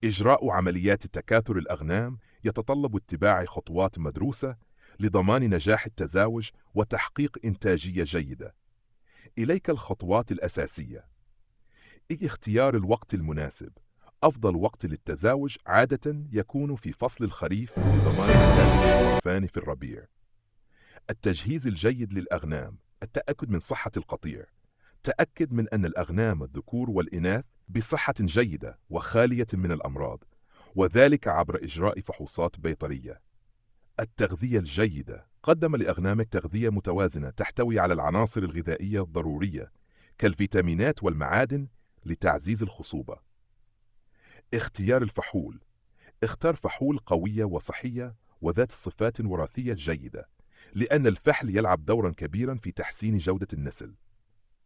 إجراء عمليات تكاثر الأغنام يتطلب اتباع خطوات مدروسة لضمان نجاح التزاوج وتحقيق إنتاجية جيدة. إليك الخطوات الأساسية. اختيار الوقت المناسب. أفضل وقت للتزاوج عادة يكون في فصل الخريف لضمان نتائج الخرفان في الربيع. التجهيز الجيد للأغنام. التأكد من صحة القطيع. تأكد من أن الأغنام الذكور والإناث بصحة جيدة وخالية من الأمراض، وذلك عبر إجراء فحوصات بيطرية. التغذية الجيدة. قدم لأغنامك تغذية متوازنة تحتوي على العناصر الغذائية الضرورية كالفيتامينات والمعادن لتعزيز الخصوبة. اختيار الفحول. اختر فحول قوية وصحية وذات الصفات الوراثية الجيدة، لأن الفحل يلعب دورا كبيرا في تحسين جودة النسل.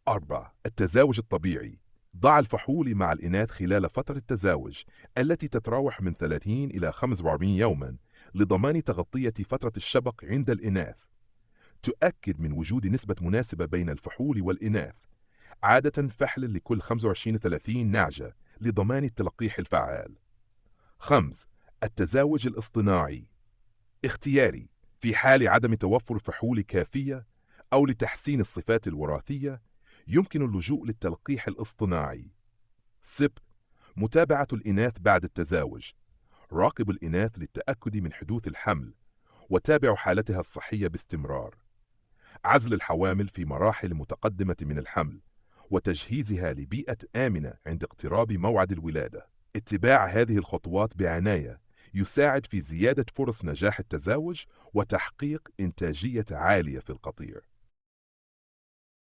4. التزاوج الطبيعي. ضع الفحول مع الإناث خلال فترة التزاوج التي تتراوح من 30 إلى 45 يوما لضمان تغطية فترة الشبق عند الإناث. تؤكد من وجود نسبة مناسبة بين الفحول والإناث، عادة فحل لكل 25-30 نعجة لضمان التلقيح الفعال. 5. التزاوج الاصطناعي. اختياري في حال عدم توفر فحول كافية أو لتحسين الصفات الوراثية يمكن اللجوء للتلقيح الاصطناعي. 6. متابعة الإناث بعد التزاوج. راقب الإناث للتأكد من حدوث الحمل وتابع حالتها الصحية باستمرار. عزل الحوامل في مراحل متقدمة من الحمل وتجهيزها لبيئة آمنة عند اقتراب موعد الولادة. اتباع هذه الخطوات بعناية يساعد في زيادة فرص نجاح التزاوج وتحقيق إنتاجية عالية في القطيع.